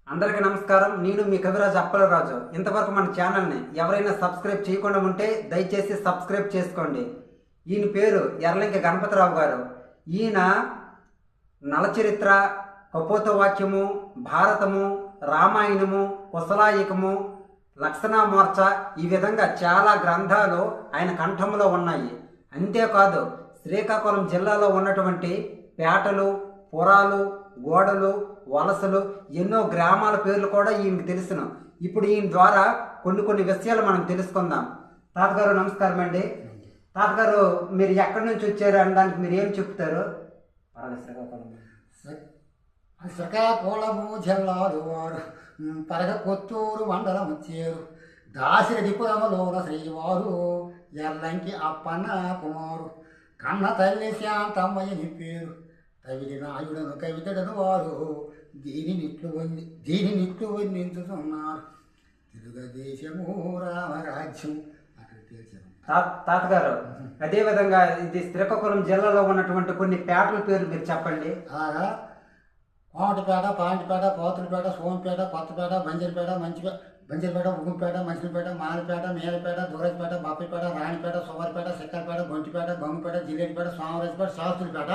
అందరికీ నమస్కారం. నేను మీ కవిరాజు అప్పలరాజు. ఇంతవరకు మన ఛానల్ని ఎవరైనా సబ్స్క్రైబ్ చేయకుండా ఉంటే దయచేసి సబ్స్క్రైబ్ చేసుకోండి. ఈయన పేరు ఎర్లంకి గణపతిరావు గారు. ఈయన నలచరిత్ర, కపోతవాక్యము, భారతము, రామాయణము, కుశలాయికము, లక్షణామోర్చ ఈ విధంగా చాలా గ్రంథాలు ఆయన కంఠంలో ఉన్నాయి. అంతేకాదు శ్రీకాకుళం జిల్లాలో ఉన్నటువంటి పేటలు, పురాలు, గోడలు, వలసలు ఎన్నో గ్రామాల పేర్లు కూడా ఈయనకి తెలుసును. ఇప్పుడు ఈయన ద్వారా కొన్ని విషయాలు మనం తెలుసుకుందాం. తాతగారు నమస్కారం అండి. తాతగారు మీరు ఎక్కడి నుంచి వచ్చారు అనడానికి మీరు ఏం చెప్తారు? శ్రీకాకుళము జిల్లాలు వారు పరగ కొత్తూరు మండలం వచ్చారు. దాశరథిపురములోన శ్రీవారు ఎర్లంకి అప్పన్న కుమారు. కన్న తల్లి శాంతమ్మయ్యని పేరు. తవిలి నాయుడను కవితడను వారు దీని నిట్లు వర్ణించుతున్నారు. తెలుగుదేశము రామరాజ్యం అక్కడ తెలిసారు. తాతగారు అదేవిధంగా ఇది శ్రీకాకుళం జిల్లాలో ఉన్నటువంటి కొన్ని పేటల పేర్లు మీరు చెప్పండి. అలాగా కోటపేట, పాంటిపేట, పోతులపేట, సోంపేట, కొత్తపేట, బంజర్పేట, ఉగుంపేట, మంచిపేట, మానపేట, మేలపేట, దురజపేట, బాపేపేట, రాణిపేట, సువర్పేట, సిక్కర్పేట, గొంటిపేట, గంగుపేట, జిల్లేటిపేట, స్వామరాజపేట, శాస్త్రులపేట,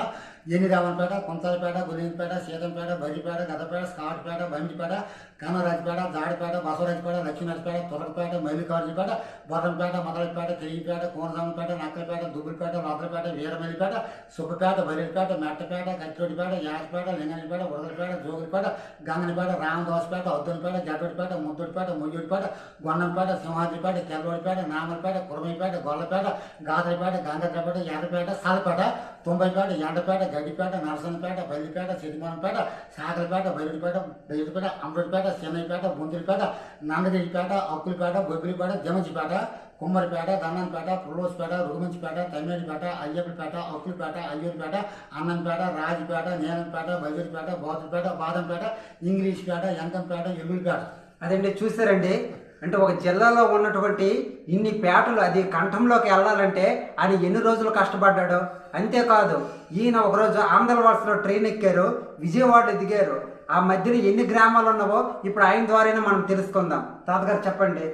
ఎన్నిరావణపేట, కుంతలపేట, గులింపేట, సీతంపేట, బరిపేట, గదపేట, స్కాట్పేట, బండిపేట, కనరాజపేట, జాడిపేట, బసవరాజపేట, లక్ష్మీనరపేట, తురకపేట, మల్లికార్జుపేట, బొర్రంపేట, మొదలపేట, తిరిగిపేట, కోనసామపేట, నక్కలపేట, దుబ్బులపేట, నొదలపేట, వీరమల్లిపేట, సుబ్బపేట, బరిపేట, మెట్టపేట, కచ్చోడిపేట, యాసపేట, లింగనిపేట, ఉరదలపేట, జోగులపేట, గంగనిపేట, రామదాసుపేట, అద్దులపేట, జడ్డోడిపేట, ముద్దుడిపేట, మొయ్యూడిపేట, గొన్నంపేట, సింహాద్రిపేట, తెల్లవాడిపేట, నామలపేట, కురమైపేట, గొల్లపేట, గాదరపేట, గంగద్రపేట, ఎర్రపేట, సాలపేట, తొంభైపేట, ఎండపేట, గడ్డిపేట, నరసనపేట, బల్లిపేట, సిరిమానపేట, సాగరపేట, బయలుపేట, అమృతపేట, చెన్నైపేట, బుందులపేట, నందగిరిపేట, అక్కులపేట, బొబ్బిలిపేట, జమజిపేట, కుమ్మరిపేట, దన్నంపేట, పుల్లోసుపేట, రుగుమంచిపేట, తమ్మేడిపేట, అయ్యప్పపేట, అక్కులపేట, అయ్యూరుపేట, అన్నంపేట, రాజుపేట, నీలంపేట, బజూరుపేట, బోతులపేట, బాదంపేట, ఇంగ్లీష్పేట, ఎంకంపేట, ఎల్లుడిపేట. అదండి చూసారండి. అంటే ఒక జిల్లాలో ఉన్నటువంటి ఇన్ని పేటలు అది కంఠంలోకి వెళ్ళాలంటే ఆయన ఎన్ని రోజులు కష్టపడ్డాడు. అంతేకాదు ఈయన ఒకరోజు ఆంధ్రవలసలో ట్రైన్ ఎక్కారు, విజయవాడలో దిగారు. ఆ మధ్యలో ఎన్ని గ్రామాలు ఉన్నావో ఇప్పుడు ఆయన ద్వారానే మనం తెలుసుకుందాం. తాతగారు చెప్పండి.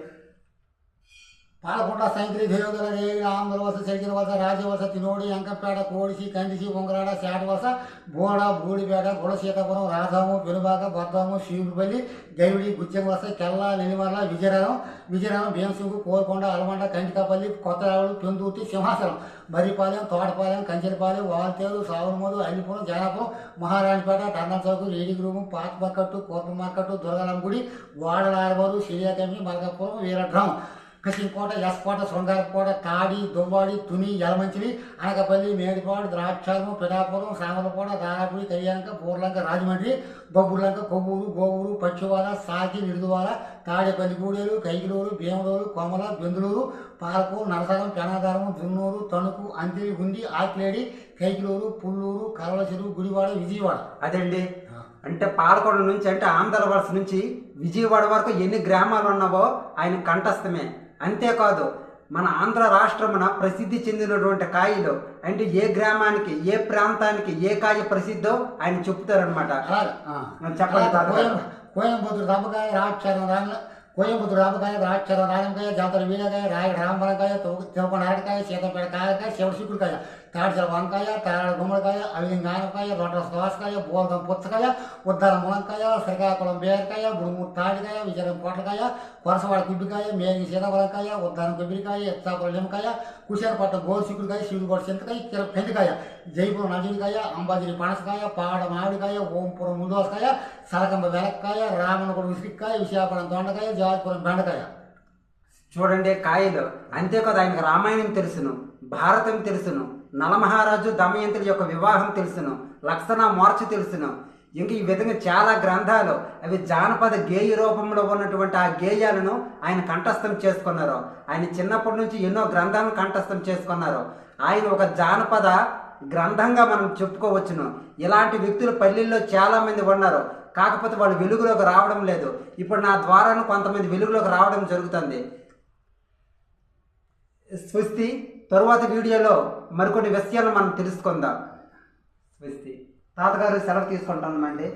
పాలకొండ, సంక్రి, దేవగల, రేగి, Andhravalasa, Cherigina Valasa, Rajavalasa, Tinodi, Ankampeta, Kodisi, Kandisi, Ungarada, Satavalasa, Boda, Boodipeta, Gudaseetapuram, Radhamu, Penubaka, Baddamu, Sivudipalli, Gaividi, Guchhemvalasa, Kella, Nellimarla, Vizianagaram, Bhimasingu, Korukonda, Alamanda, Kantikapalli, Kottaravulu, Pendurthi, Simhachalam, Marripalem, Thotapalem, Kanchelapalem, Waltair, Savulamuru, Allipuram, Janapuram, Maharanipeta, Turner chowk, reading room, పాత మార్కెట్టు, కోర్టు మార్కెట్టు, దుర్గాలమ్మ గుడి, వాడలారబారు, సిరియాకమి, మల్కాపురం, వీరడ్రం, కసింకోట, ఎస్కోట, శృంగారకోట, తాడి, దువ్వాడి, తుని, యలమంచిలి, అనకపల్లి, మేడిపాడు, ద్రాక్షారము, పిఠాపురం, సామలకోట, దారాపురి, కయ్యాలంక, బూర్లంక, రాజమండ్రి, బొబ్బుర్లంక, కొవ్వూరు, గోవూరు, పచ్చివాల, సాకి, నిడుదువాల, తాడేపల్లి గూడేరు, కైగిలూరు, భీమలూరు, కొమల, బెందులూరు, పాలకూరు, నరసరం, పెనాదారము, దున్నూరు, తణుకు, అంతిరి, గుండి, ఆకిలేడి, కైకిలూరు, పుల్లూరు, కరల చెరువు, గుడివాడ, విజయవాడ. అదండి. అంటే పాలకొండ నుంచి అంటే ఆంధ్రవలస నుంచి విజయవాడ వరకు ఎన్ని గ్రామాలు ఉన్నావో ఆయన కంఠస్థమే. అంతేకాదు మన ఆంధ్ర రాష్ట్రమున ప్రసిద్ధి చెందినటువంటి కాయలు అంటే ఏ గ్రామానికి ఏ ప్రాంతానికి ఏ కాయ ప్రసిద్ధో ఆయన చెప్తారనమాట. చెప్పండి. కోయంబత్తూరు దబ్బకాయ, రాక్షరం, రాజంకాయ, జాతర వీడకాయ, రాయగడ రాంబరంకాయ, తిరుపతి అరటికాయ, సీతంపేట కాయకాయ, శివుడు చిక్కుడుకాయ, తాడిచల వంకాయ, తారాడ గుమ్మడికాయ, అవిలింగ ఆనకాయ, రొట్టల దోసకాయ, బోల్గం పుచ్చకాయ, ఉద్దరం ములంకాయ, శ్రీకాకుళం బేరకాయ, బుడుమూరు తాడికాయ, విజయనగరం పొట్లకాయ, కొరసవాడ కుబ్బికాయ, మేగి సీతాఫలంకాయ, ఉద్దరం కొబ్బరికాయ, ఎత్తాపురం నిమ్మకాయ, కుషేరపట్నం గోరు చిక్కుడుకాయ, శివుడుగోడ చింతకాయ, పెందికాయ, జైపురం నజుడికాయ, అంబాజిరి పనసకాయ, పాడ మామిడికాయ, ఓంపురం ముందోసకాయ, సలకంబ వెలక్కాయ, రామనగూడ ఉసిరికాయ, విశాఖపట్నం దొండకాయ, జాజిపురం బెండకాయ. చూడండి కాయలు. అంతేకాదు ఆయనకు రామాయణం తెలుసును, భారతం తెలుసును, నలమహారాజు దమయంతుల యొక్క వివాహం తెలుసును, లక్షణామోర్చ తెలుసును. ఇంక ఈ విధంగా చాలా గ్రంథాలు అవి జానపద గేయ రూపంలో ఉన్నటువంటి ఆ గేయాలను ఆయన కంఠస్థం చేసుకున్నారు. ఆయన చిన్నప్పటి నుంచి ఎన్నో గ్రంథాలను కంఠస్థం చేసుకున్నారు. ఆయన ఒక జానపద గ్రంథంగా మనం చెప్పుకోవచ్చును. ఇలాంటి వ్యక్తులు పల్లెల్లో చాలామంది ఉన్నారు. కాకపోతే వాళ్ళు వెలుగులోకి రావడం లేదు. ఇప్పుడు నా ద్వారాను కొంతమంది వెలుగులోకి రావడం జరుగుతుంది. స్వస్తి. తరువాత వీడియోలో మరికొన్ని విషయాలు మనం తెలుసుకుందాం. స్వస్తి. తాతగారు సెలవు తీసుకుంటామండి.